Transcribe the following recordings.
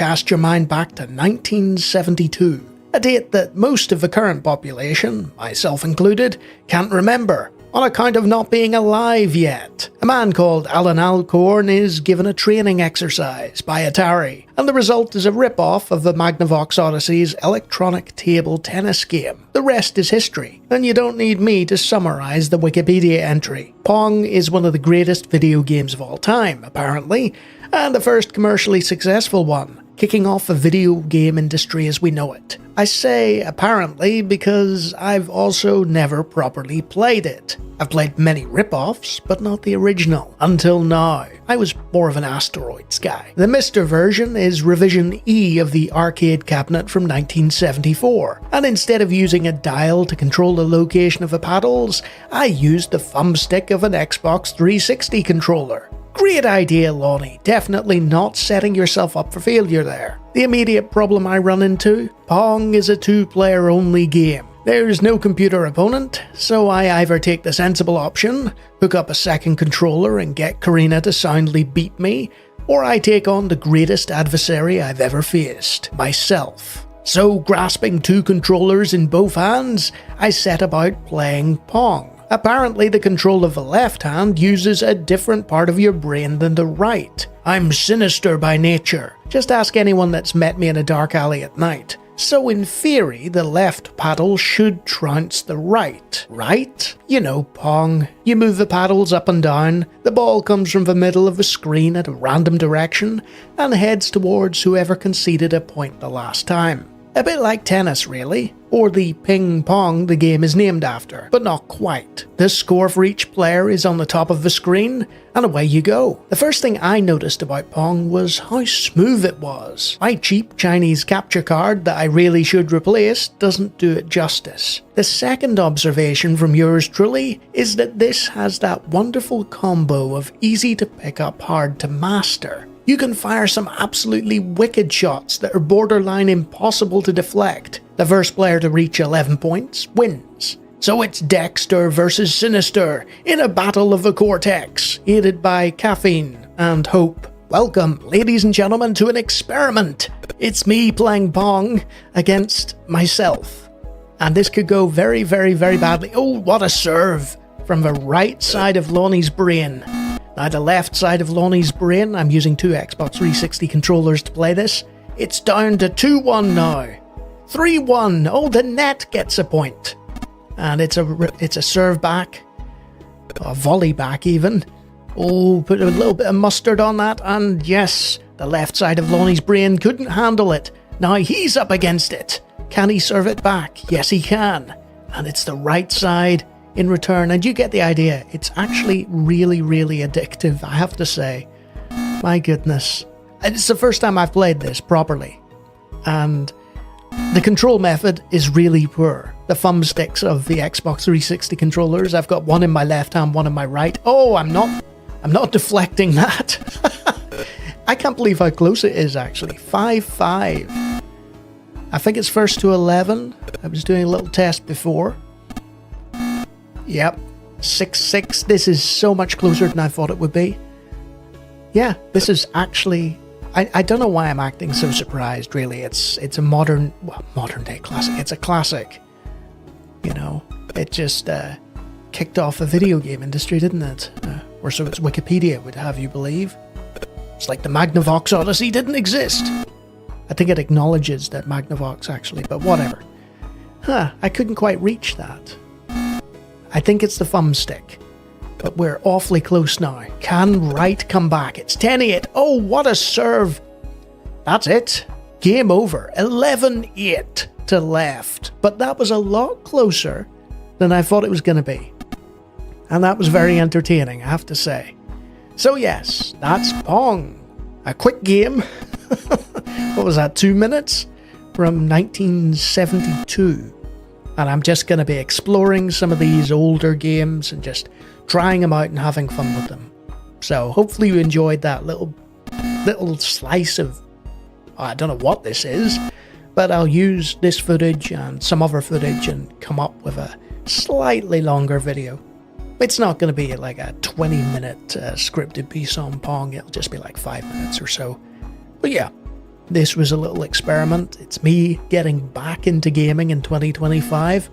cast your mind back to 1972, a date that most of the current population, myself included, can't remember, on account of not being alive yet. A man called Alan Alcorn is given a training exercise by Atari, and the result is a rip-off of the Magnavox Odyssey's electronic table tennis game. The rest is history, and you don't need me to summarise the Wikipedia entry. Pong is one of the greatest video games of all time, apparently, and the first commercially successful one, kicking off the video game industry as we know it. I say apparently because I've also never properly played it. I've played many rip-offs, but not the original, until now. I was more of an Asteroids guy. The Mr. version is revision E of the arcade cabinet from 1974, and instead of using a dial to control the location of the paddles, I used the thumbstick of an Xbox 360 controller. Great idea, Lonnie. Definitely not setting yourself up for failure there. The immediate problem I run into? Pong is a two-player only game. There's no computer opponent, so I either take the sensible option, hook up a second controller and get Karina to soundly beat me, or I take on the greatest adversary I've ever faced, myself. So, grasping two controllers in both hands, I set about playing Pong. Apparently, the control of the left hand uses a different part of your brain than the right. I'm sinister by nature. Just ask anyone that's met me in a dark alley at night. So in theory, the left paddle should trounce the right, right? You know, Pong. You move the paddles up and down, the ball comes from the middle of the screen at a random direction, and heads towards whoever conceded a point the last time. A bit like tennis, really, or the ping pong the game is named after, but not quite. The score for each player is on the top of the screen, and away you go. The first thing I noticed about Pong was how smooth it was. My cheap Chinese capture card that I really should replace doesn't do it justice. The second observation from yours truly is that this has that wonderful combo of easy to pick up, hard to master. You can fire some absolutely wicked shots that are borderline impossible to deflect. The first player to reach 11 points wins. So it's Dexter versus Sinister in a battle of the cortex, aided by caffeine and hope. Welcome, ladies and gentlemen, to an experiment. It's me playing Pong against myself. And this could go very, very, very badly. Oh, what a serve from the right side of Lonnie's brain. Now the left side of Lonnie's brain, I'm using two Xbox 360 controllers to play this. It's down to 2-1 now. 3-1, oh the net gets a point. And it's a serve back, a volley back even. Oh, put a little bit of mustard on that, and yes, the left side of Lonnie's brain couldn't handle it. Now he's up against it. Can he serve it back? Yes he can. And it's the right side in return, and you get the idea. It's actually really, really addictive, I have to say. My goodness. It's the first time I've played this properly, and the control method is really poor. The thumbsticks of the Xbox 360 controllers, I've got one in my left hand, one in my right. Oh, I'm not deflecting that. I can't believe how close it is, actually. 5-5. I think it's first to 11. I was doing a little test before. Yep, 6-6. This is so much closer than I thought it would be. Yeah, this is actually... I don't know why I'm acting so surprised, really. It's a modern day classic. It's a classic. You know, it just kicked off the video game industry, didn't it? Or so it's Wikipedia would have you believe. It's like the Magnavox Odyssey didn't exist. I think it acknowledges that Magnavox actually, but whatever. I couldn't quite reach that. I think it's the thumbstick, but we're awfully close now. Can right come back? It's 10-8. Oh, what a serve. That's it. Game over. 11-8 to left. But that was a lot closer than I thought it was going to be. And that was very entertaining, I have to say. So yes, that's Pong. A quick game. What was that, 2 minutes? From 1972. And I'm just going to be exploring some of these older games and just trying them out and having fun with them. So hopefully you enjoyed that little slice of... I don't know what this is, but I'll use this footage and some other footage and come up with a slightly longer video. It's not going to be like a 20-minute scripted piece on Pong. It'll just be like 5 minutes or so. But yeah, This was a little experiment. It's me getting back into gaming in 2025.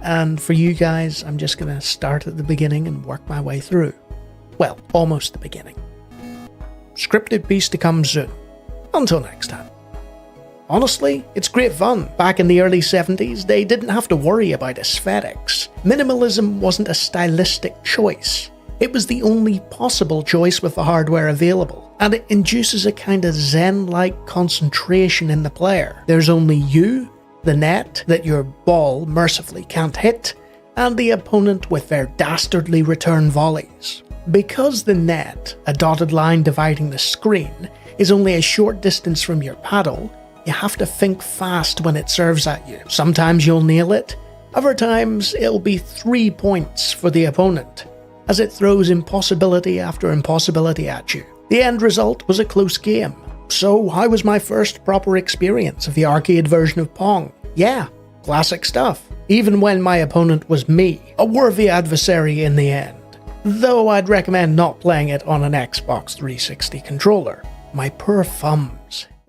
And for you guys, I'm just going to start at the beginning and work my way through. Well, almost the beginning. Scripted piece to come soon. Until next time. Honestly, it's great fun. Back in the early 70s, they didn't have to worry about aesthetics. Minimalism wasn't a stylistic choice. It was the only possible choice with the hardware available, and it induces a kind of zen-like concentration in the player. There's only you, the net that your ball mercifully can't hit, and the opponent with their dastardly return volleys. Because the net, a dotted line dividing the screen, is only a short distance from your paddle, you have to think fast when it serves at you. Sometimes you'll nail it, other times it'll be 3 points for the opponent, as it throws impossibility after impossibility at you. The end result was a close game. So how was my first proper experience of the arcade version of Pong? Yeah, classic stuff. Even when my opponent was me, a worthy adversary in the end. Though I'd recommend not playing it on an Xbox 360 controller. My poor thumbs.